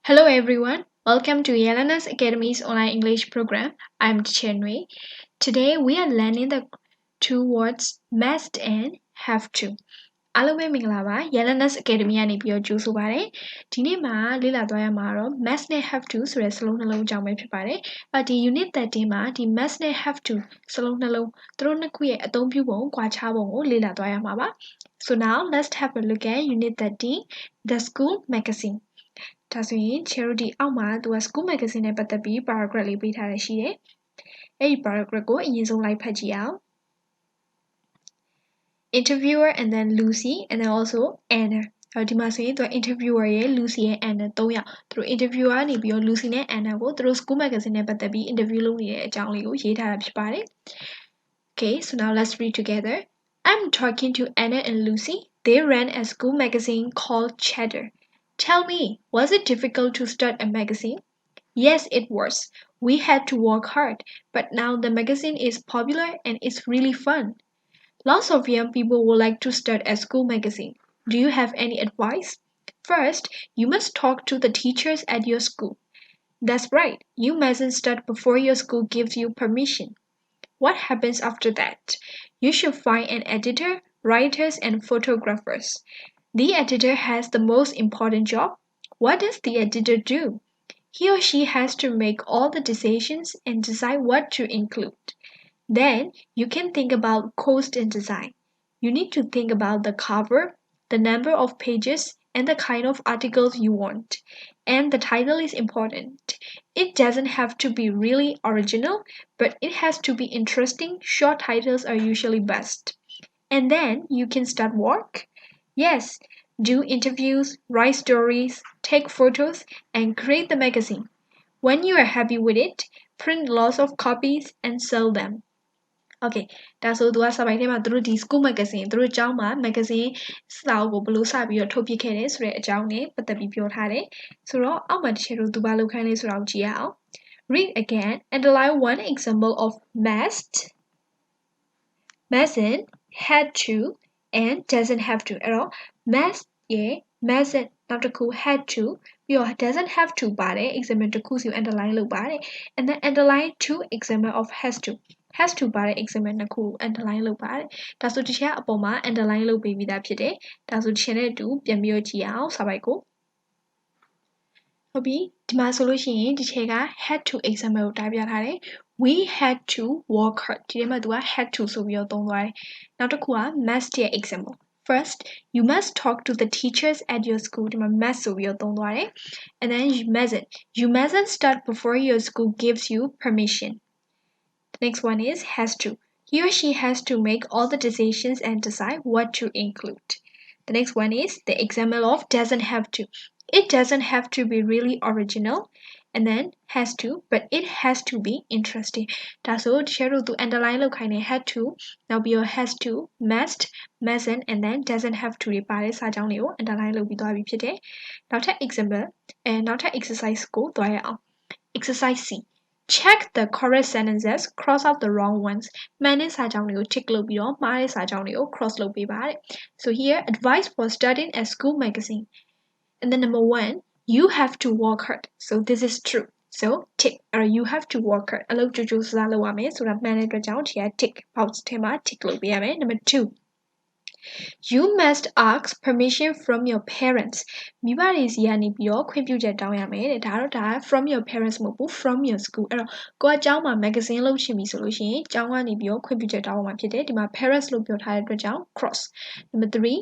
Hello everyone, welcome to Yelena's Academy's online English program. I'm Chenwei. Today we are learning the two words must and have to. အားလုံးပဲမင်္ဂလာပါ Yelena's Academy ကနေပြီးတော့ကြိုဆိုပါရစေ။ဒီနေ့မှာလေ့လာသွားရမှာတော့ must နဲ့ have to ဆိုတဲ့စလုံးနှလုံးအကြောင်းပဲဖြစ်ပါတယ်။ဒီ unit 13မှာဒီ must နဲ့ have to စလုံးနှလုံးသူတို့နှစ်ခုရဲ့အသုံးပြုပုံ၊ကွာခြားပုံကိုလေ့လာသွားရမှာပါ။ So now let's have a look at unit 13, the school magazine. ဒါဆိုရင်ချယ်တို့ဒီအောက်မှာသူက school magazine နဲ့ပတ်သက်ပြီး paragraph လေးပေးထားရရှိတယ်။အဲ့ဒီ paragraph ကိုအရင်ဆုံးလိုက်ဖတ်ကြည့်အောင်။ Interviewer and then Lucy and then also Anna ဒီမှာဆိုရင်သူက interviewer ရဲ့ Lucy ရဲ့ Anna ၃ယောက်သူတို့ interviewer ကနေပြီးတော့ Lucy နဲ့ Anna ကိုသူတို့ school magazine နဲ့ပတ်သက်ပြီး interview လုပ်နေတဲ့အကြောင်းလေးကိုရေးထားတာဖြစ်ပါတယ်။ Okay, so now let's read together. I'm talking to Anna and Lucy. They ran a school magazine called Chatter.Tell me, was it difficult to start a magazine? Yes, it was. We had to work hard, but now the magazine is popular and it's really fun. Lots of young people would like to start a school magazine. Do you have any advice? First, you must talk to the teachers at your school. That's right, you mustn't start before your school gives you permission. What happens after that? You should find an editor, writers, and photographers.The editor has the most important job. What does the editor do? He or she has to make all the decisions and decide what to include. Then you can think about cost and design. You need to think about the cover, the number of pages, and the kind of articles you want. And the title is important. It doesn't have to be really original, but it has to be interesting. Short titles are usually best. And then you can start work.Yes, do interviews, write stories, take photos, and create the magazine. When you are happy with it, print lots of copies and sell them. Okay, ဒါဆိုသူကစာပိုင်းထဲမှာသူတို့ဒီ school magazine သူတို့ကျောင်းမှာ magazine စာအုပ်ကိုဘယ်လိုစပြီးတော့ထုတ်ပြခဲ့တယ်ဆိုတဲ့အကြောင်းနဲ့ပတ်သက်ပြီးပြောထားတယ်။ဆိုတော့အောက်မှာတစ်ချက်တော့သူဘာလုပ်ခိုင်းလဲဆိုတာကိုကြည့်ရအောင်။ Read again and underline one example of must, mustn't, had to, and doesn't have to အဲ့တော့ must ရဲ့ mustn't နောက်တစ်ခု had to ပြီးတော့ doesn't have to ပါတယ် example တစ်ခုစီကို underline လုပ်ပါတယ် and then underline two example of has to ပါတယ် example နှစ်ခုကို underline လုပ်ပါတယ်ဒါဆိုတစ်ချက်အပေါ်မှာ underline လုပ်ပေးပြီးသားဖြစ်တယ်ဒါဆိုတစ်ချက်နဲ့အတူပြန်ပြီးတော့ကြည့်ရအောင်စာပိုက်ကိုဟုတ်ပြီဒီမှာဆိုလို့ရှိရင်ဒီချက်က had to example ကိုတားပြထားတယ် we had to work hard ဒီထဲမှာသူက had to ဆိုပြီးတော့သုံးသွားတယ်နောက်တစ်ခုက must ရဲ့ example First, you must talk to the teachers at your school. ဒီမှာ must ဆိုပြီးတော့သုံးသွားတယ် And then you mustn't start before your school gives you permission. The next one is has to. He or she has to make all the decisions and decide what to include. The next one is the example of doesn't have to. It doesn't have to be really original. And then has to, but it has to be interesting. ဒါဆိုတချို့သူ underline လုပ်ခိုင်းတယ် had to နောက်ပြီးတော့ has to, must, mustn't, and then doesn't have to တွေပါတဲ့စာကြောင်းတွေကို underline လုပ်ပြီးသွားပြီဖြစ်တယ်။နောက်ထပ် example နောက်ထပ် exercise ကိုသွားရအောင်။ Exercise C. Check the correct sentences, cross out the wrong ones. မှန်တဲ့စာကြောင်းတွေကို tick လုပ်ပြီးတော့မှားတဲ့စာကြောင်းတွေကို cross လုပ်ပေးပါတဲ့ So here, advice for starting a school magazine. And then number 1.You have to work hard. So this is true. So tick. You have to work hard. အလုပ်ကြိုးကြိုးစားလုပ်ရမယ်ဆိုတာမှန်တဲ့အတွက်ကြောင့်ဒီက tick box ထဲမှာ tick လုပ်ပေးရမယ် Number 2. You must ask permission from your parents. မိဘတွေစီကနေပြီးတော့ခွင့်ပြုချက်တောင်းရမယ်တဲ့ဒါ from your parents မဟုတ်ဘူး from your school အဲ့တော့ကိုကကျောင်းမှာ magazine လုပ်ချင်ပြီဆိုလို့ရှိရင်ကျောင်းကနေပြီးတော့ခွင့်ပြုချက်တောင်းရမှာဖြစ်တယ်ဒီမှာ parents လို့ပြောထားတဲ့အတွက်ကြောင့် cross Number 3.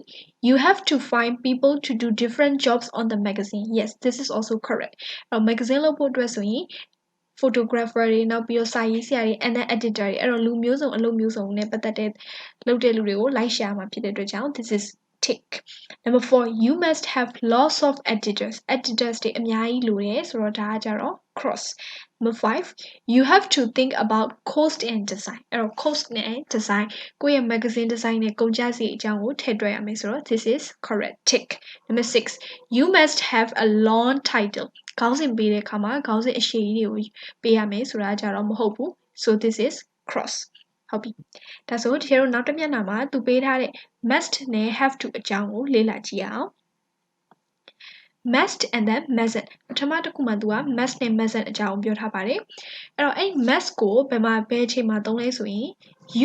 You have to find people to do different jobs on the magazine. Yes, this is also correct. အဲ့တော့ magazine လုပ်ဖို့အတွက်ဆိုရင် photographer တွေနောက်ပြီးတော့စာရေးဆရာတွေ and then editor တွေအဲ့တော့လူမျိုးစုံအလုပ်မျိုးစုံနဲ့ပတ်သက်တဲ့လုပ်တဲ့လူတွေကိုလိုက်ရှာမှာဖြစ်တဲ့အတွက်ကြောင့် this is tick. Number 4, you must have lots of editors. Editors တွေအများကြီးလိုတယ်ဆိုတော့ဒါကကြတော့ cross. Number 5, you have to think about cost and design. အဲ့တော့ cost နဲ့ design ကိုယ့်ရဲ့ magazine design နဲ့ကုန်ကျစရိတ်အကြောင်းကိုထည့်တွက်ရမယ်ဆိုတော့ this is correct. Tick. Number 6, you must have a long title. ခေါင်းစဉ်ပေးတဲ့အခါမှာခေါင်းစဉ်အရှည်ကြီးတွေကိုပေးရမယ်ဆိုတာကြတော့မဟုတ်ဘူး So this is cross. ဟုတ်ပြီဒါဆိုတကယ်တော့နောက်တစ်မျက်နှာမှာသူပေးထားတဲ့ must နဲ့ have to အကြောင်းကိုလေ့လာကြည့်အောင် must and then mustn't ပထမတစ်ခုမှာသူက must နဲ့ mustn't အကြောင်းပြောထားပါတယ်အဲ့တော့အဲ့ must ကိုဘယ်အချိန်မှာသုံးလဲဆိုရင်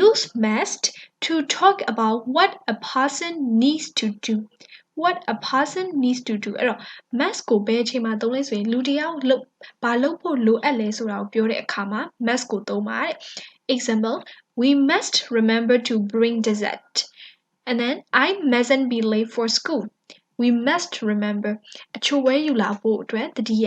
use must to talk about what a person needs to do what a person needs to do အဲ့တော့ must ကိုဘယ်အချိန်မှာသုံးလဲဆိုရင်လူတစ်ယောက်ဘာလုပ်ဖို့လိုအပ်လဲဆိုတာကိုပြောတဲ့အခါမှာ must ကိုသုံးပါတဲ့ example we must remember to bring dessert and then I mustn't be late for school we must remember အချိုဝဲယူလာဖို့အတွက်တတိယ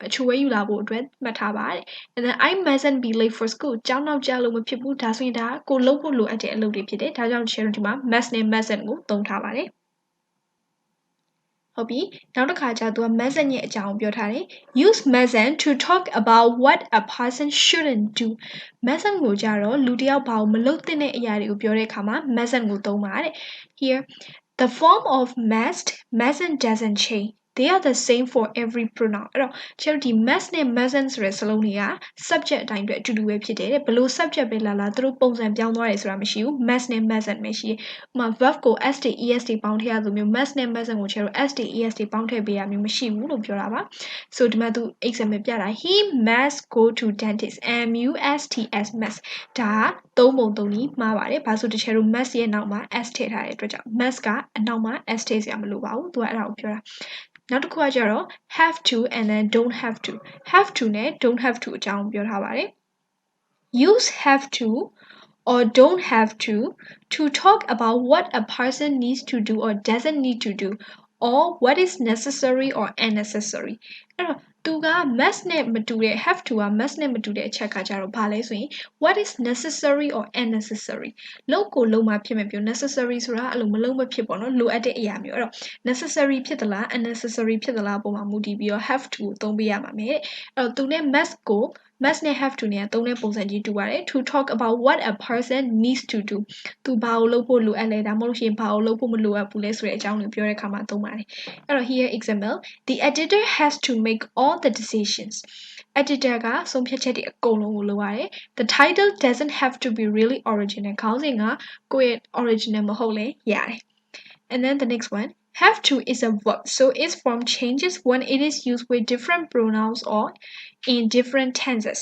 အချိုဝဲယူလာဖို့အတွက်မှတ်ထားပါတဲ့ and then I mustn't be late for school ကျောင်းနောက်ကျလို့မဖြစ်ဘူးဒါဆိုရင်ဒါကိုလုပ်ဖို့လိုအပ်တဲ့အလုပ်တွေဖြစ်တယ်ဒါကြောင့် share ဒီမှာ must နဲ့ mustn't ကိုသုံးထားပါတယ်ဟုတ်ပြီနောက်တစ်ခါကျသူက mustn't ရဲ့အကြောင်းပြောထားတယ် use mustn't to talk about what a person shouldn't do mustn't ကိုကြတော့လူတစ်ယောက်ဘာလို့မလုပ်သင့်တဲ့အရာတွေကိုပြောတဲ့အခါမှာ mustn't ကိုသုံးပါတဲ့ here The form of mustn't doesn't change. They are the same for every pronoun. အဲ့တော့ကျတော့ဒီ must နဲ့ mustn't ဆိုတဲ့စလုံးတွေက subject အတိုင်းအတွက်အတူတူပဲဖြစ်တယ်တဲ့ဘယ်လို subject ပဲလာသူတို့ပုံစံပြောင်းသွားတယ်ဆိုတာမရှိဘူး must နဲ့ mustn't ပဲရှိတယ်ဥပမာ verb ကို st est ပေါင်းထည့်ရသလိုမျိုး must နဲ့ mustn't ကိုကျတော့ st est ပေါင်းထည့်ပေးရမျိုးမရှိဘူးလို့ပြောတာပါ so ဒီမှာသူ example ပြတာ he must go to dentist musts must ဒါကသုံးပုံသုံးနည်းမှားပါတယ်ဘာလို့တချေတို့ must ရဲ့နောက်မှာ s ထည့်ထားတဲ့အတွက်ကြောင့် must ကအနောက်မှာ s ထည့်စရာမလိုပါဘူးသူကအဲ့ဒါကိုပြောတာနောက်တစ်ခုကကျတော့ have to and then don't have to နဲ့ don't have to အကြောင်းပြောထားပါတယ် use have to or don't have to talk about what a person needs to do or doesn't need to do or what is necessary or unnecessary အဲ့တော့သူက must နဲ့မတူတဲ့ have to က must နဲ့မတူတဲ့အချက်ကကြတော့ဘာလဲဆိုရင် what is necessary or unnecessary လုပ်ကိုလုပ်မှဖြစ်မယ်ပြော necessary ဆိုတာအဲ့လိုမလုပ်မဖြစ်ပေါ့နော်လိုအပ်တဲ့အရာမျိုးအဲ့တော့ necessary ဖြစ်သလား unnecessary ဖြစ်သလားပုံမှာမူတည်ပြီးတော့ have to ကိုသုံးပေးရမှာမယ်အဲ့တော့သူနဲ့ must ကို must နဲ့ have to နဲ့သုံးတဲ့ပုံစံကြီးတူပါတယ် to talk about what a person needs to do သူဘာကိုလုပ်ဖို့လိုအပ်လဲဒါမှမဟုတ်ရှင်ဘာကိုလုပ်ဖို့မလိုအပ်ဘူးလဲဆိုတဲ့အကြောင်းကိုပြောတဲ့အခါမှာသုံးပါတယ်အဲ့တော့ here example the editor has to make all the decisions editor ကဆုံးဖြတ်ချက်တွေအကုန်လုံးကိုလုပ်ရတယ် the title doesn't have to be really original ခေါင်းစဉ်ကကိုယ့်ရဲ့ original မဟုတ်လဲရတယ် and then the next one have to is a verb so its form changes when it is used with different pronouns or in different tenses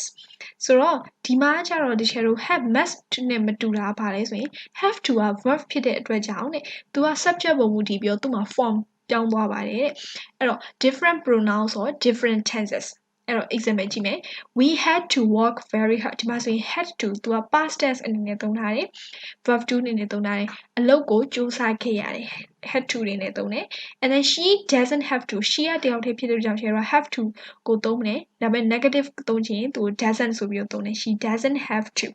ဆိုတော့ဒီမှာကျတော့ဒီချေတို့ have must နဲ့မတူတာဘာလဲဆိုရင် have to က verb ဖြစ်တဲ့အတွက်ကြောင့်တဲ့သူက subject ပုံမူတည်ပြီးတော့သူ့မှာ form ပြောင်းသွားပါတယ်တဲ့အဲ့တော့ different pronouns or different tenses အဲ့တော့ example ကြည့်မယ် we had to work very hard ဒီမှာဆိုရင် had to သူက past tense အနေနဲ့သုံးထားတယ် verb to အနေနဲ့သုံးထားတယ်အလုပ်ကိုစူးစမ်းခဲ့ရတယ် had to တွေနဲ့သုံးတယ် and then she doesn't have to she ကတယောက်တည်းဖြစ်တဲ့ကြောင့် she have to ကိုသုံးတယ်ဒါပေမဲ့ negative သုံးချင်သူ doesn't ဆိုပြီးတော့သုံးတယ် she doesn't have to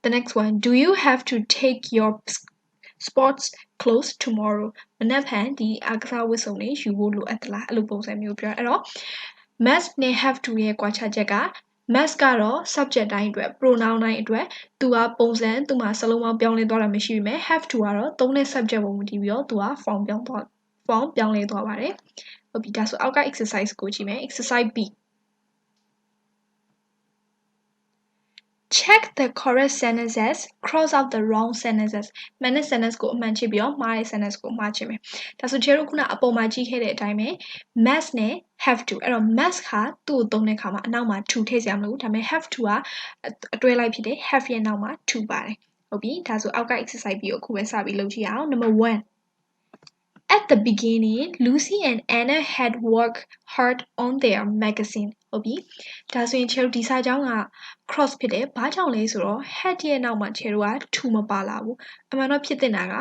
the next one do you have to take your sports clothes tomorrow မနက်ဖြန်ဒီအားကစားဝတ်စုံတွေယူဖို့လိုအပ်သလားအဲ့လိုပုံစံမျိုးပြောအဲ့တော့ must နဲ့ have to ရဲ့ကွာခြားချက်က must ကတော့ subject တိုင်းအတွက် pronoun တိုင်းအတွက်သူကပုံစံသူ့မှာစလုံးပေါင်းပြောင်းလဲသွားတာမရှိပေမဲ့ have to ကတော့သုံးတဲ့ subject ပုံမူတည်ပြီးတော့သူက form ပြောင်းလဲသွားပါတယ်ဟုတ်ပြီဒါဆိုအောက်က exercise ကိုကြည့်မယ် exercise B Check the correct sentences, cross out the wrong sentences. မှန်တဲ့ sentence ကိုအမှန်ချစ်ပြီးတော့မှားတဲ့ sentence ကိုမှားချင်မယ်။ဒါဆိုကျတို့ခုနအပေါ်မှာကြည့်ခဲ့တဲ့အတိုင်းပဲ must နဲ့ have to အဲ့တော့ must ကသူ့ကိုသုံးတဲ့အခါမှာအနောက်မှာ to ထည့်စရာမလိုဘူး။ဒါပေမဲ့ have to ကအတွဲလိုက်ဖြစ်တယ် have ရဲ့နောက်မှာ to ပါတယ်။ဟုတ်ပြီဒါဆိုအောက်က exercise ပြီးတော့အခုပဲစပြီးလုပ်ကြည့်အောင် Number 1 At the beginning, Lucy and Anna had worked hard on their magazine. ဟုတ်ပြီဒါဆိုရင်ချေတို့ဒီစာကြောင်းက cross ဖြစ်တယ်ဘာကြောင့်လဲဆိုတော့ had ရဲ့နောက်မှာချေတို့က to မပါလာဘူးအမှန်တော့ဖြစ်တင်တာက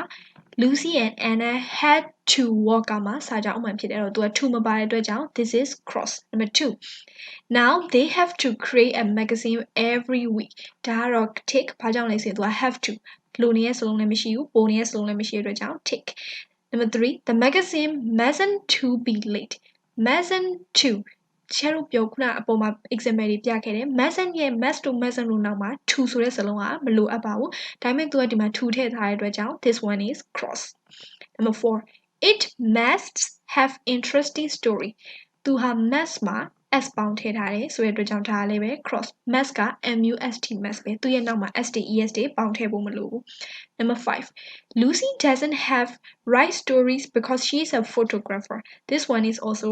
Lucy and Anna had to work ကမှစာကြောင်းအမှန်ဖြစ်တယ်အဲ့တော့သူက to မပါတဲ့အတွက်ကြောင့် this is cross number 2 now they have to create a magazine every week ဒါကတော့ tick ဘာကြောင့်လဲဆိုရင်သူက have to လိုနေတဲ့စလုံးလည်းမရှိဘူးပိုနေတဲ့စလုံးလည်းမရှိတဲ့အတွက်ကြောင့် tick Number 3, the magazine mustn't to be late. Mustn't to ချဲတို့ပြောခုနအပေါ်မှာ example တွေပြခဲ့တယ် mustn't ရဲ့ must to mustn't လို့နောက်မှာ to ဆိုတဲ့စလုံးကမလိုအပ်ပါဘူးဒါပေမဲ့သူကဒီမှာ to ထည့်ထားတဲ့အတွက်ကြောင့် this one is cross. Number 4, it must have interesting story. သူဟာ must မှာ s ပေါင်းထည့်ထားတယ်ဆိုတဲ့အတွက်ကြောင့်ဒါလည်းပဲ cross must က must must ပဲသူရဲ့နောက်မှာ s တွေ es တွေပေါင်းထည့်ဖို့မလိုဘူး Number 5 Lucy doesn't have write stories because she is a photographer this one is also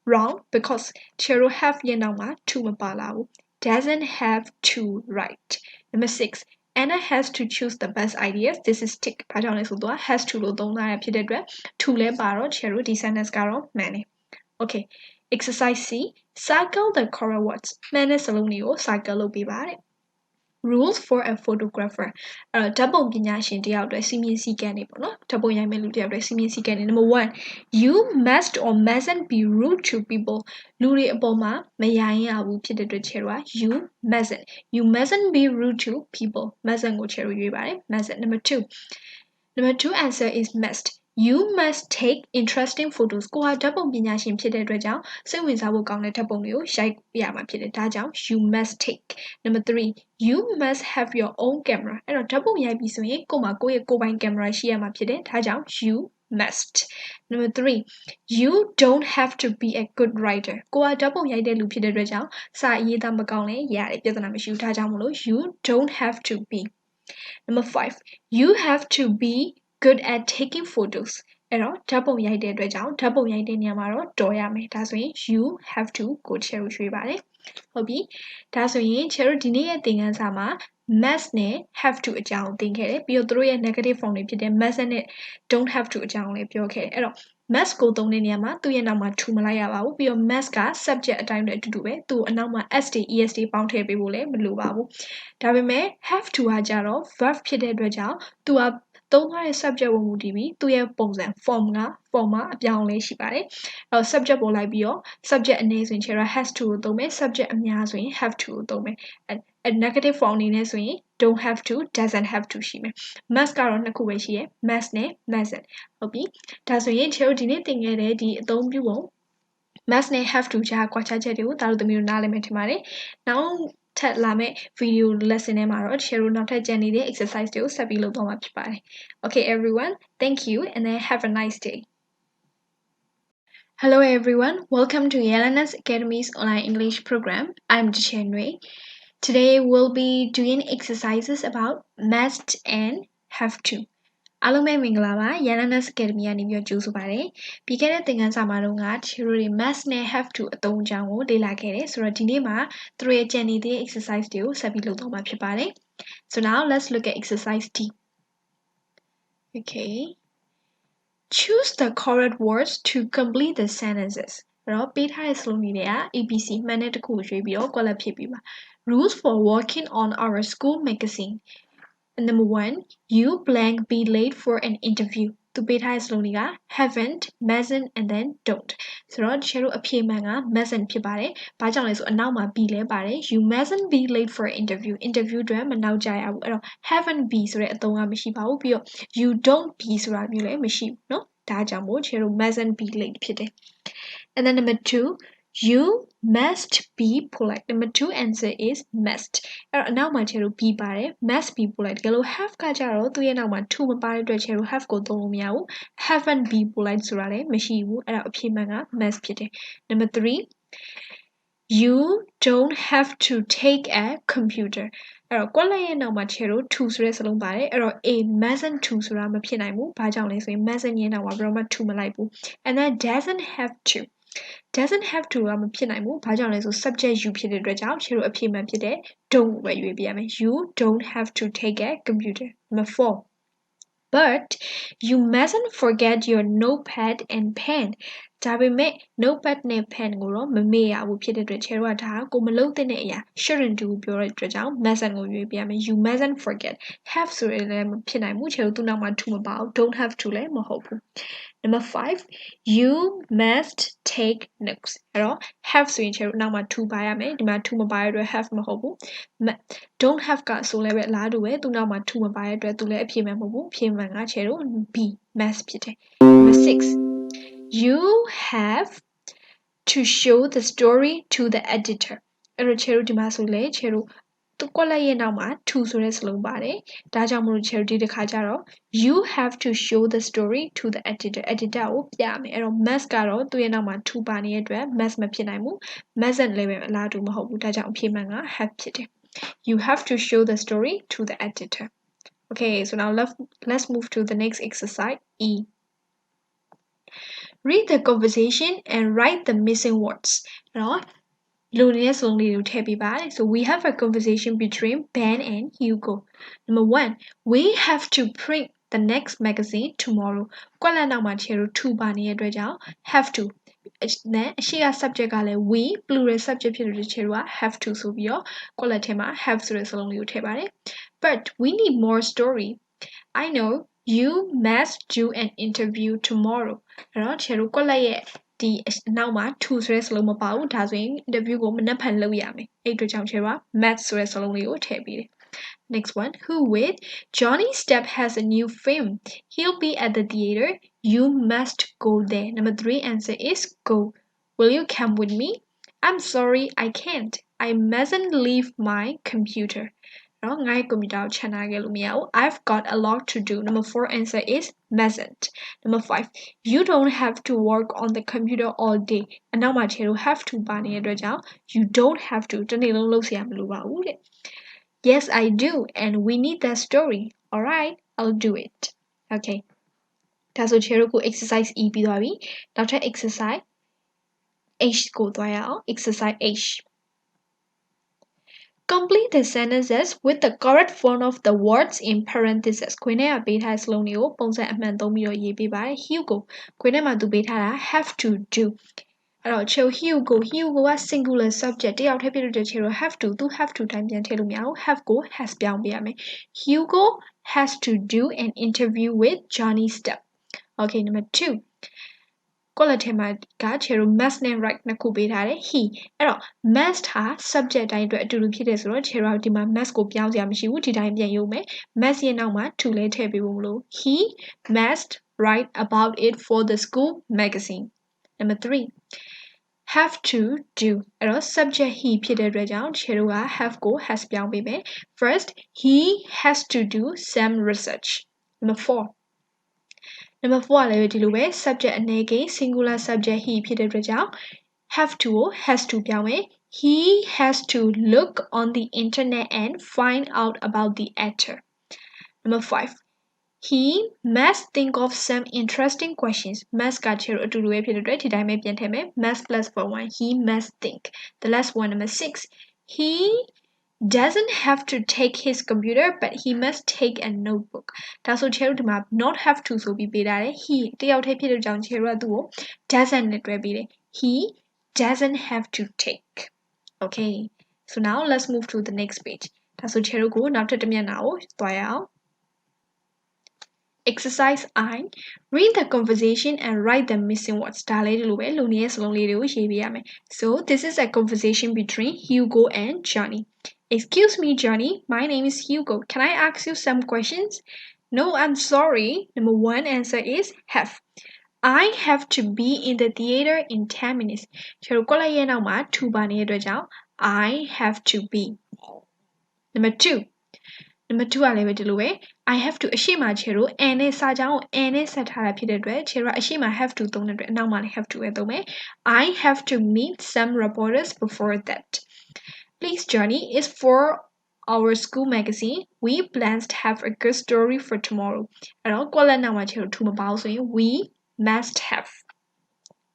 wrong because chero have ရဲ့နောက်မှာ to မပါလာဘူး doesn't have to write Number 6 Anna has to choose the best ideas this is tick ဘာကြောင့်လဲဆိုတော့ has to လို့သုံးထားရဖြစ်တဲ့အတွက် to လဲပါတော့ chero ဒီ sentence ကတော့မှန်တယ် Okay exercise C circle the correct words မှန်တဲ့စလုံးတွေကို circle လုပ်ပေးပါတဲ့ rules for a photographer အဲ့တော့ဓာတ်ပုံပညာရှင်တယောက်အတွက်စီမင်းစည်းကမ်းတွေပေါ့နော်ဓာတ်ပုံရိုက်မဲ့လူတယောက်အတွက်စီမင်းစည်းကမ်းတွေ Number 1 you must or mustn't be rude to people လူတွေအပေါ်မှာမရိုင်းရဘူးဖြစ်တဲ့အတွက်ချေတော့ you mustn't be rude to people mustn't ကိုချေတော့ရွေးပါတယ် mustn't Number 2 answer is must You must take interesting photos ကိုဟာဓာတ်ပုံပညာရှင်ဖြစ်တဲ့အတွက်ကြောင့်စိတ်ဝင်စားဖို့ကောင်းတဲ့ဓာတ်ပုံတွေကိုရိုက်ရမှာဖြစ်တယ်ဒါကြောင့် you must take Number 3 you must have your own camera အဲ့တော့ဓာတ်ပုံရိုက်ပြီးဆိုရင်ကိုယ့်မှာကိုယ့်ရဲ့ကိုယ်ပိုင်ကင်မရာရှိရမှာဖြစ်တယ်ဒါကြောင့် you must Number 3 you don't have to be a good writer ကိုဟာဓာတ်ပုံရိုက်တဲ့လူဖြစ်တဲ့အတွက်ကြောင့်စာရေးသားမကောင်းလဲရတယ်ပြဿနာမရှိဘူးဒါကြောင့်မလို့ you don't have to be Number 5 you have to be good at taking photos အဲ့တော့ဓာတ်ပုံရိုက်တဲ့အတွက်ကြောင့်ဓာတ်ပုံရိုက်တဲ့နေရာမှာတော့တော်ရမယ်ဒါဆိုရင် you have to ကိုချဲရွှေ့ပါတယ်ဟုတ်ပြီဒါဆိုရင်ချဲတို့ဒီနေ့ရဲ့သင်ခန်းစာမှာ must နဲ့ have to အကြောင်းသင်ခဲ့တယ်ပြီးတော့သူတို့ရဲ့ negative form တွေဖြစ်တဲ့ must နဲ့ don't have to အကြောင်းလည်းပြောခဲ့တယ်အဲ့တော့ must ကိုသုံးတဲ့နေရာမှာသူ့ရဲ့နောက်မှာ to မလိုက်ရပါဘူးပြီးတော့ must က subject အတိုင်းနဲ့အတူတူပဲသူ့အနောက်မှာ s တွေ es တွေပေါင်းထည့်ပေးဖို့လည်းမလိုပါဘူးဒါပေမဲ့ have to ကကြတော့ verb ဖြစ်တဲ့အတွက်ကြောင့်သူကသုံးထားတဲ့ subject ကိုမူတည်ပြီးသူ့ရဲ့ပုံစံ form မှာအပြောင်းအလဲရှိပါတယ်။အဲ့တော့ subject ပေါ်လိုက်ပြီးတော့ subject အနေဆိုရင် chera has to ကိုသုံးမယ် subject အများဆိုရင် have to ကိုသုံးမယ်။ negative form အနေနဲ့ဆိုရင် don't have to doesn't have to ရှိမယ်။ must ကတော့နှစ်ခုပဲရှိရယ် must နဲ့ mustn't ဟုတ်ပြီ။ဒါဆိုရင် chera ဒီနေ့သင်ခဲ့တဲ့ဒီအသုံးပြုပုံ must နဲ့ have to ကြားကွာခြားချက်တွေကိုဒါတို့သမီးတို့နားလည်မယ်ထင်ပါတယ်။နောက်ထပ်လာမယ့် video lesson ထဲမှာတော့ share နောက်ထပ်ကျန်နေတဲ့ exercise တွေကိုဆက်ပြီးလုပ်သွားမှာဖြစ်ပါတယ် Okay everyone thank you and then have a nice day Hello everyone welcome to Yelena's Academy's online English program I'm Jichenwei Today we'll be doing exercises about must and have toအားလုံးပဲမင်္ဂလာပါ Yelena's Academy ကနေပြီးကြိုဆိုပါရစေပြီးခဲ့တဲ့သင်ခန်းစာမှာတော့ငါတို့တွေ must နဲ့ have to အသုံးအကြောင်းကိုလေ့လာခဲ့တယ်ဆိုတော့ဒီနေ့မှာသူတို့ရဲ့ကြံနေတဲ့ exercise တွေကိုဆက်ပြီးလုပ်သွားမှာဖြစ်ပါတယ် So now let's look at exercise D Okay Choose the correct words to complete the sentences အဲ့တော့ပေးထားတဲ့စလုံးတွေက ABC မှန်တဲ့တစ်ခုရွေးပြီးတော့ကွက်လက်ဖြည့်ပြီးပါ Rules for working on our school magazine Number 1 you blank be late for an interview သူပေးထားတဲ့စလုံးတွေက haven't mustn't and then don't ဆိုတော့ကျတို့အဖြေမှန်က mustn't ဖြစ်ပါတယ်ဘာကြောင့်လဲဆိုအနောက်မှာ be လဲပါတယ် you mustn't be late for an interview အတွက်မနောက်ကြရဘူးအဲ့တော့ haven't be ဆိုတဲ့အသုံးကမရှိပါဘူးပြီးတော့ you don't be ဆိုတာမျိုးလည်းမရှိဘူးเนาะဒါကြောင့်မို့ကျတို့ mustn't be late ဖြစ်တယ် and then number 2 You must be polite. Number 2 answer is must. အဲ့တော့အနောက်မှာကျတော့ be ပါတယ် must be polite. ကဲလို့ have ကကြတော့သူ့ရဲ့နောက်မှာ to မပါတဲ့အတွက်ကျတော့ have ကိုသုံးလို့မရဘူး haven't be polite ဆိုတာလည်းမရှိဘူးအဲ့တော့အဖြေမှန်က must ဖြစ်တယ် Number 3 You don't have to take a computer. အဲ့တော့ကွက်လက်ရဲ့နောက်မှာကျတော့ to ဆိုတဲ့စလုံးပါတယ်အဲ့တော့ a mustn't to ဆိုတာမဖြစ်နိုင်ဘူးဘာကြောင့်လဲဆိုရင် mustn't ရဲ့နောက်မှာဘယ်တော့မှ to မလိုက်ဘူး and then doesn't have to doesn't have to ကမဖြစ်နိုင်ဘူးဘာကြောင့်လဲဆို subject you ဖြစ်တဲ့အတွက်ကြောင့်ကျတို့အဖြေမှန်ဖြစ်တဲ့ don't ကိုပဲရွေးပြရမယ် you don't have to take a computer Number 4 But you mustn't forget your notepad and pen ဒါပေမဲ့ notepad နဲ့ pen ကိုတော့မမေ့ရဘူးဖြစ်တဲ့အတွက်ကျတို့ကဒါကိုမလုပ်တဲ့အရာ shouldn't do ပြောတဲ့အတွက်ကြောင့် mustn't ကိုရွေးပြရမယ် you mustn't forget have ဆိုရင်လည်းမဖြစ်နိုင်ဘူးကျတို့သူ့နောက်မှာ to မပါဘူး don't have to လည်းမဟုတ်ဘူးNumber 5 you must take notes အဲ့တော့ have ဆိုရင်ကျတို့နောက်မှာ to ပါရမယ်ဒီမှာ to မပါတဲ့အတွက် have မဟုတ်ဘူး don't have ကဆိုလည်းပဲအလားတူပဲသူနောက်မှာ to မပါတဲ့အတွက်သူလည်းအဖြေမှန်မဟုတ်ဘူးအဖြေမှန်ကကျတို့ B must ဖြစ်တယ် Number 6 you have to show the story to the editor အဲ့တော့ကျတို့ဒီမှာဆိုလေကျတို့ သူကွက်လက်ရဲ့နောက်မှာ to ဆိုတဲ့စလုံးပါတယ်ဒါကြောင့်မလို့ cherry ဒီတစ်ခါကျတော့ you have to show the story to the editor ကိုပြမယ်အဲ့တော့ must ကတော့သူ့ရဲ့နောက်မှာ to ပါနေတဲ့အတွက် must မဖြစ်နိုင်ဘူး mustn't လည်းပဲအလားတူမဟုတ်ဘူးဒါကြောင့်အဖြေမှန်က have ဖြစ်တယ် you have to show the story to the editor okay so now let's move to the next exercise E read the conversation and write the missing words အဲ့တော့လိုနေတဲ့စလုံးလေးတွေကိုထည့်ပေးပါတယ် so we have a conversation between Ben and Hugo number 1 we have to print the next magazine tomorrow ကွက်လက်နောက်မှာချေလို့ to ပါနေတဲ့အတွက်ကြောင့် have to နဲ့အရှိက subject ကလည်း we plural subject ဖြစ်လို့ချေလို့က have to ဆိုပြီးတော့ကွက်လက်ထဲမှာ have ဆိုတဲ့စလုံးလေးကိုထည့်ပါတယ် but we need more story I know you must do an interview tomorrow အဲ့တော့ချေလို့ကွက်လက်ရဲ့ဒီနောက်မှာ to ဆိုတဲ့စလုံးမပါဘူးဒါဆိုရင် interview ကိုမနှက်ဖန်လုပ်ရမယ်အဲ့အတွက်ကြောင့်ချေပါ must ဆိုတဲ့စလုံးလေးကိုထည့်ပေးတယ် next one who with Johnny Depp has a new film he'll be at the theater you must go there number 3 answer is go will you come with me I'm sorry I can't I mustn't leave my computer နော်ငါ့ကွန်ပျူတာကိုချန်ထားခဲ့လို့မရဘူး I've got a lot to do number 4 answer is mustn't number 5 you don't have to work on the computer all day အနောက်မှာချေလို့ have to ပါနေတဲ့အတွက်ကြောင့် you don't have to တစ်နေ့လုံးလုပ်စရာမလိုပါဘူးတဲ့ yes I do and we need that story all right I'll do it okay ဒါဆိုချေလို့ကို exercise E ပြီးသွားပြီနောက်ထပ် exercise H ကိုသွားရအောင် exercise H Complete the sentences with the correct form of the words in parentheses ခွင်းထဲကပေးထားတဲ့စလုံးတွေကိုပုံစံအမှန်သုံးပြီးတော့ရေးပေးပါတယ် Hugo ခွင်းထဲမှာသူပေးထားတာ have to do အဲ့တော့ Hugoက singular subject တယောက်တည်းဖြစ်တဲ့ချေလို့ have to သူ have to တိုင်းပြန်ထည့်လို့မရဘူး have ကို has ပြောင်းပေးရမယ် Hugo has to do an interview with Johnny Depp okay number 2ကွက်လက်ထဲမှာကချေလို့ must နဲ့ right နှစ်ခုပေးထားတယ် he အဲ့တော့ must ဟာ subject တိုင်းအတွက်အတူတူဖြစ်တယ်ဆိုတော့ချေလို့ဒီမှာ must ကိုပြောင်းစရာမရှိဘူးဒီတိုင်းပြန်ရုံပဲ must ရဲ့နောက်မှာ to လဲထည့်ပေးဖို့မလို့ he must write about it for the school magazine number 3 have to do အဲ့တော့ subject he ဖြစ်တဲ့အတွက်ကြောင့်ချေလို့က have ကို has ပြောင်းပေးမယ် first he has to do some research number 4 Number 4ကလည်းဒီလိုပဲ subject အနေကိ singular subject he ဖြစ်တဲ့အတွက်ကြောင့် have to ကို has to ပြောင်းမယ် He has to look on the internet and find out about the actor. Number 5. He must think of some interesting questions. Must ကချေအတူတူပဲဖြစ်တဲ့အတွက်ဒီတိုင်းပဲပြန်ထည့်မယ် must plus for one. He must think. The last one, number 6. He doesn't have to take his computer but he must take a notebook ဒါဆိုချေတို့ဒီမှာ not have to ဆိုပြီးပေးထားတယ် he တယောက်တည်းဖြစ်တဲ့ကြောင့်ချေတို့ကသူ့ကို doesn't နဲ့တွဲပေးတယ် he doesn't have to take okay so now let's move to the next page ဒါဆိုချေတို့ကိုနောက်ထပ်တစ်မျက်နှာကိုသွားရအောင်Exercise I read the conversation and write the missing words ဒါလေးဒီလိုပဲလုံနေတဲ့စလုံးလေးတွေကိုရေးပေးရမယ် So this is a conversation between Hugo and Johnny Excuse me Johnny my name is Hugo can I ask you some questions No I'm sorry number 1 answer is have I have to be in the theater in 10 minutes ကျတော့ကိုလိုက်ရဲ့နောက်မှာ to ပါနေတဲ့အတွက်ကြောင့် I have to be number 2 Number 2ကလည်းပဲဒီလိုပဲ I have to အရှိမချေလို့ and နဲ့စာကြောင်းကို and နဲ့ဆက်ထားတာဖြစ်တဲ့အတွက်ချေလို့အရှိမ have to သုံးတဲ့အတွက်အနောက်မှာလည်း have to ပဲသုံးမယ် I have to meet some reporters before that Please Johnny it's for our school magazine we plan to have a good story for tomorrow အဲ့တော့ကိုလက်နောက်မှာချေလို့ to မပါဘူးဆိုရင် we must have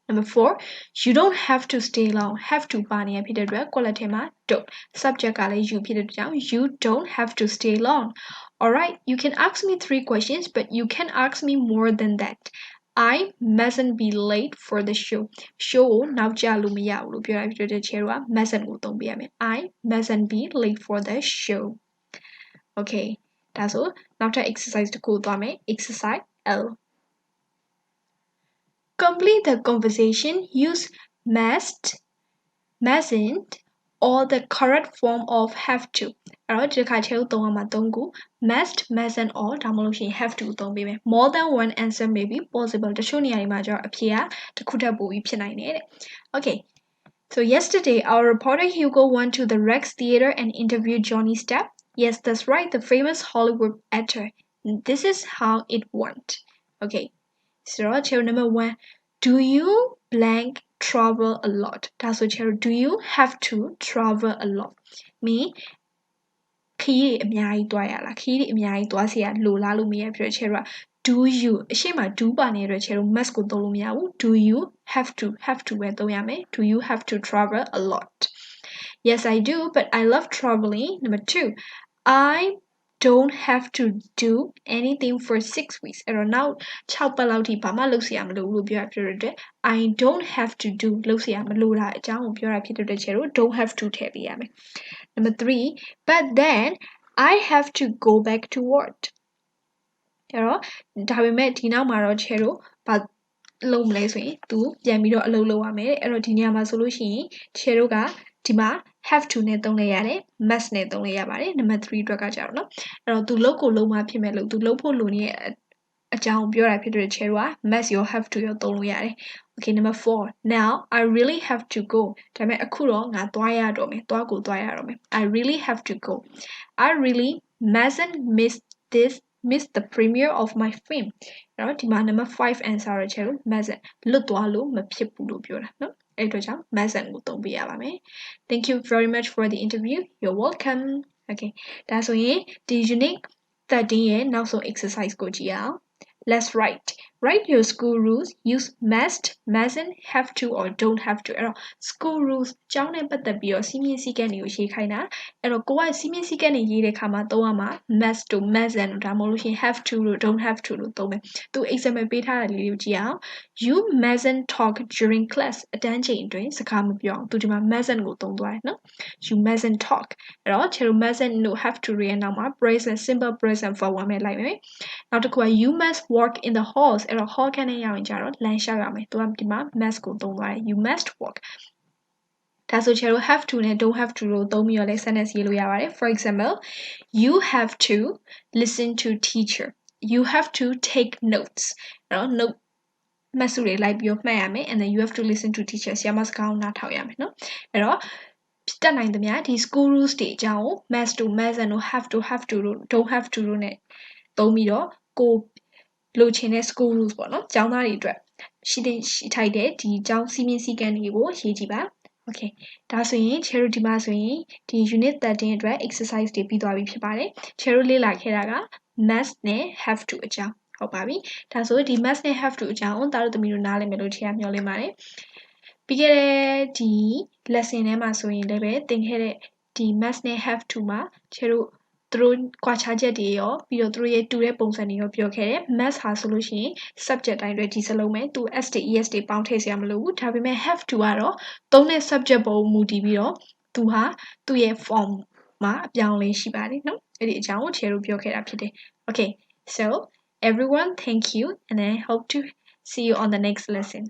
Number 4 you don't have to stay long have to ပါနေရဖြစ်တဲ့အတွက်ကိုလက်ထဲမှာ don't subject ကလည်း you ဖြစ်တဲ့ကြောင့် you don't have to stay long Alright you can ask me 3 questions but you can ask me more than that I mustn't be late for the show show ကိုနောက်ကျလို့မရဘူးလို့ပြောတာဖြစ်တဲ့ချေက mustn't ကိုသုံးပေးရမယ် I mustn't be late for the show Okay ဒါဆိုနောက်ထပ် exercise တစ်ခုသွားမယ် exercise L Complete the conversation. Use must, mustn't, or the correct form of have to. အဲ့တော့ဒီတစ်ခါချေလို့သုံးရမှာ၃ခု must, mustn't, or ဒါမှမဟုတ်ရင် have to သုံးပေးမယ် More than one answer may be possible. တချို့နေရာတွေမှာကျတော့အဖြေကတစ်ခုထပ်ပိုပြီးဖြစ်နိုင်တယ်တဲ့ Okay. So yesterday, our reporter Hugo went to the Rex Theater and interviewed Johnny Depp. Yes, that's right, the famous Hollywood actor. This is how it went. Okay, so chair number 1. Do you blank travel a lot? That's what chair. Do you have to travel a lot? Me, ခရီးတွေအများကြီးသွားရလားခရီးတွေအများကြီးသွားเสียလိုလားလို့မေးရပြတဲ့ chair က do you အရှိမ do ပါနေတဲ့ chair ကို must ကိုသုံးလို့မရဘူး do you have to ပဲသုံးရမယ် do you have to travel a lot yes I do but I love traveling number 2 I don't have to do anything for 6 weeks အဲ့တော့နောက်6ပတ်လောက်ထိဘာမှလုပ်เสียမလိုဘူးလို့ပြောရဖြစ်တဲ့အတွက် I don't have to do လုပ်เสียမလိုတာအကြောင်းကိုပြောတာဖြစ်တဲ့အတွက် chair ကို don't have to ထည့်ပေးရမယ် Number 3 but then I have to go back to work အဲ့တော့ဒါပေမဲ့ဒီနောက်မှာတော့ chair တို့ဘာလုပ်မလဲဆိုရင် သူပြန်ပြီးတော့အလုပ်လုပ်ရမယ်အဲ့တော့ဒီနေရာမှာဆိုလို့ရှိရင် chair တို့ကဒီမှာ have to နဲ့သုံးလိုက်ရတယ် must နဲ့သုံးလိုက်ရပါတယ် number 3အတွက်ကကြတော့เนาะအဲ့တော့သူလုပ်ကိုလုပ်မှဖြစ်မဲ့လို့သူလုပ်ဖို့လိုနေတဲ့အကြောင်းပြောတာဖြစ်တဲ့ chair က must ရော have to ရောသုံးလို့ရတယ် Okay number 4 now I really have to go ဒါပေမဲ့အခုတော့ငါသွားရတော့မယ်သွားကိုသွားရတော့မယ် I really have to go I really mustn't miss the premiere of my film အဲ့တော့ဒီမှာ number 5 answer ရချေလို့ mustn't လွတ်သွားလို့မဖြစ်ဘူးလို့ပြောတာเนาะအဲ့အတွက်ကြောင့် mustn't ကိုသုံးပေးရပါမယ် Thank you very much for the interview you're welcome Okay ဒါဆိုရင်ဒီ unit 13ရဲ့နောက်ဆုံး exercise ကိုကြည့်အောင်Let's write your school rules use must mustn't have to or don't have to အဲ့တော့ school rules ကျောင်းနဲ့ပတ်သက်ပြီးတော့စီးမြင့်စည်းကမ်းတွေကိုရေးခိုင်းတာအဲ့တော့ကိုကစီးမြင့်စည်းကမ်းတွေရေးတဲ့အခါမှာသုံးရမှာ must တို့ mustn't တို့ဒါမှမဟုတ်လို့ရှိရင် have to တို့ don't have to လို့သုံးမယ်သူ example ပေးထားတဲ့လေးတွေကိုကြည့်အောင် you mustn't talk during class အတန်းချိန်အတွင်းစကားမပြောအောင်သူဒီမှာ mustn't ကိုသုံးသွားတယ်နော် you mustn't talk အဲ့တော့ခြေလို့ mustn't တို့ have to တွေရဲ့နောက်မှာ present simple present form ဝင်မယ်လိုက်မယ်နောက်တစ်ခုက you must walk in the halls အဲ့တော့ hall ခန်းထဲရောက်ရင်ကြတော့လမ်းလျှောက်ရမယ်သူကဒီမှာ must ကိုသုံးသွားတယ် you must walk ဒါဆိုခြေလို့ have to နဲ့ don't have to လို့သုံးပြီးတော့လည်း sentence ရေးလို့ရပါတယ် for example you have to listen to teacher you have to take notes အဲ့တော့ note မှတ်စုတွေလိုက်ပြီးတော့မှတ်ရမယ် and then you have to listen to teacher ဆရာမစကားကိုနားထောင်ရမယ်နော်အဲ့တော့တက်နိုင်သမျှဒီ school rules တွေအကြောင်းကို must to mustn't တို့ have to တို့ don't have to တို့ နဲ့သုံးပြီးတော့ကိုလိုချင်တဲ့ school rules ပေါ့နော်ကျောင်းသားတွေအတွက်ရှိထိုက်တဲ့ဒီကျောင်းစီးမြင့်စည်းကမ်းတွေကိုရေးကြည့်ပါ Okay ဒါဆိုရင် Cheryl ဒီမှာဆိုရင်ဒီ unit 13အတွက် exercise တွေပြီးသွားပြီဖြစ်ပါတယ် Cheryl လေ့လာခဲ့တာက must နဲ့ have to အကြောင်းဟုတ်ပါပြီဒါဆိုဒီ must နဲ့ have to အကြောင်းကိုသားတို့သမီးတို့နားလည်မယ်လို့ Cheryl မျှော်လင့်ပါတယ်ပြီးခဲ့တဲ့ဒီ lesson ထဲမှာဆိုရင်လည်းပဲသင်ခဲ့တဲ့ဒီ must နဲ့ have to မှာ Cheryl သူတို့ကွာခြားချက်တွေရောပြီးတော့သူတို့ရဲ့တူတဲ့ပုံစံတွေရောပြောခဲ့တယ် must ဟာဆိုလို့ရှိရင် subject တိုင်းအတွက်ဒီစလုံးပဲသူ s တွေ es တွေပေါင်းထည့်စရာမလိုဘူးဒါပေမဲ့ have to ကတော့သုံးတဲ့ subject ပေါ်မူတည်ပြီးတော့သူဟာသူ့ရဲ့ form မှာအပြောင်းလဲရှိပါတယ်နော်အဲ့ဒီအကြောင်းကို Cheryl ပြောခဲ့တာဖြစ်တယ် Okay so everyone thank you and I hope to see you on the next lesson